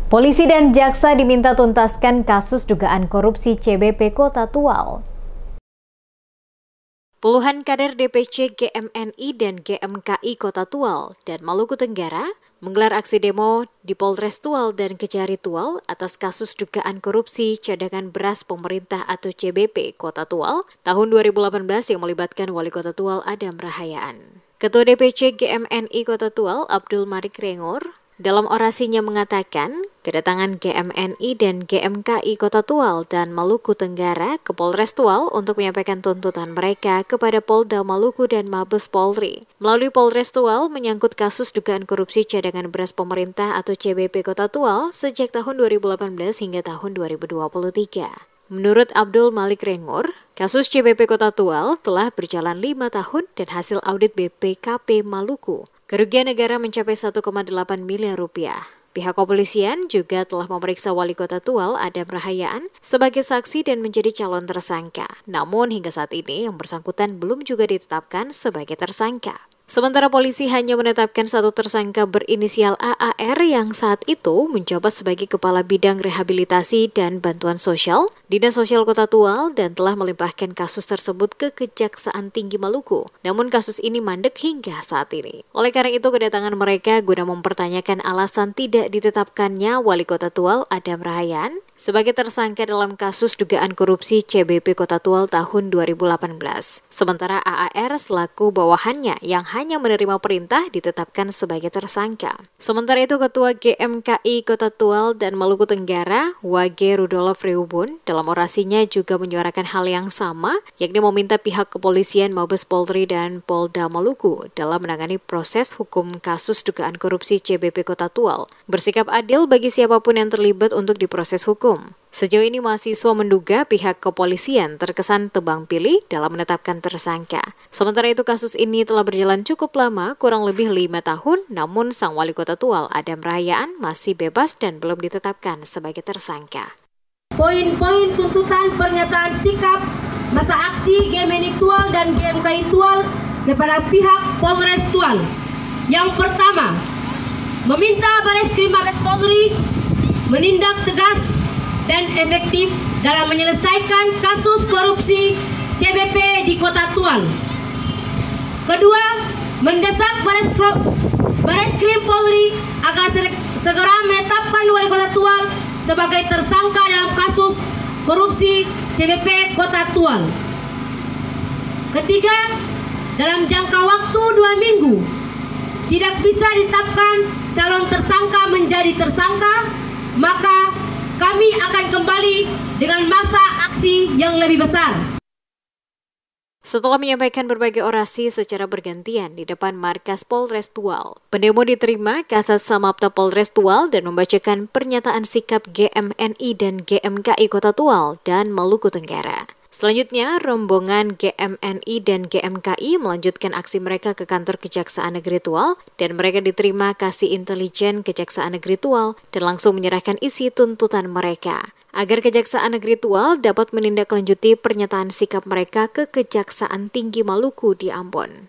Polisi dan jaksa diminta tuntaskan kasus dugaan korupsi CBP Kota Tual. Puluhan kader DPC GMNI dan GMKI Kota Tual dan Maluku Tenggara menggelar aksi demo di Polres Tual dan Kejari Tual atas kasus dugaan korupsi cadangan beras pemerintah atau CBP Kota Tual tahun 2018 yang melibatkan Wali Kota Tual Adam Rahayaan. Ketua DPC GMNI Kota Tual Abdul Malik Rengor dalam orasinya mengatakan, kedatangan GMNI dan GMKI Kota Tual dan Maluku Tenggara ke Polres Tual untuk menyampaikan tuntutan mereka kepada Polda Maluku dan Mabes Polri. Melalui Polres Tual menyangkut kasus dugaan korupsi cadangan beras pemerintah atau CBP Kota Tual sejak tahun 2018 hingga tahun 2023. Menurut Abdul Malik Rengor, kasus CBP Kota Tual telah berjalan 5 tahun dan hasil audit BPKP Maluku kerugian negara mencapai 1,8 miliar rupiah. Pihak kepolisian juga telah memeriksa Wali Kota Tual Adam Rahayaan sebagai saksi dan menjadi calon tersangka. Namun hingga saat ini yang bersangkutan belum juga ditetapkan sebagai tersangka. Sementara polisi hanya menetapkan satu tersangka berinisial AAR yang saat itu menjabat sebagai Kepala Bidang Rehabilitasi dan Bantuan Sosial, Dinas Sosial Kota Tual dan telah melimpahkan kasus tersebut ke Kejaksaan Tinggi Maluku. Namun kasus ini mandek hingga saat ini. Oleh karena itu kedatangan mereka guna mempertanyakan alasan tidak ditetapkannya Wali Kota Tual Adam Rahayaan sebagai tersangka dalam kasus dugaan korupsi CBP Kota Tual tahun 2018. Sementara AAR selaku bawahannya yang hanya menerima perintah ditetapkan sebagai tersangka. Sementara itu Ketua GMKI Kota Tual dan Maluku Tenggara, Wage Rudolf Reubun, dalam orasinya juga menyuarakan hal yang sama, yakni meminta pihak kepolisian Mabes Polri dan Polda Maluku dalam menangani proses hukum kasus dugaan korupsi CBP Kota Tual, bersikap adil bagi siapapun yang terlibat untuk diproses hukum. Sejauh ini mahasiswa menduga pihak kepolisian terkesan tebang pilih dalam menetapkan tersangka. Sementara itu kasus ini telah berjalan cukup lama, kurang lebih 5 tahun, namun sang Wali Kota Tual Adam Rahayaan masih bebas dan belum ditetapkan sebagai tersangka. Poin-poin tuntutan pernyataan sikap masa aksi GMNI Tual dan GMKI Tual kepada pihak Polres Tual. Yang pertama, meminta Bareskrim Mabes Polri menindak tegas dan efektif dalam menyelesaikan kasus korupsi CBP di Kota Tual. Kedua, mendesak Bareskrim Polri agar segera menetapkan Wali Kota Tual sebagai tersangka dalam kasus korupsi CBP Kota Tual. Ketiga, dalam jangka waktu 2 minggu tidak bisa ditetapkan calon tersangka menjadi tersangka, maka kami akan kembali dengan masa aksi yang lebih besar. Setelah menyampaikan berbagai orasi secara bergantian di depan markas Polres Tual, pendemo diterima Kasat Samapta Polres Tual dan membacakan pernyataan sikap GMNI dan GMKI Kota Tual dan Maluku Tenggara. Selanjutnya, rombongan GMNI dan GMKI melanjutkan aksi mereka ke kantor Kejaksaan Negeri Tual dan mereka diterima Kasih Intelijen Kejaksaan Negeri Tual dan langsung menyerahkan isi tuntutan mereka agar Kejaksaan Negeri Tual dapat menindaklanjuti pernyataan sikap mereka ke Kejaksaan Tinggi Maluku di Ambon.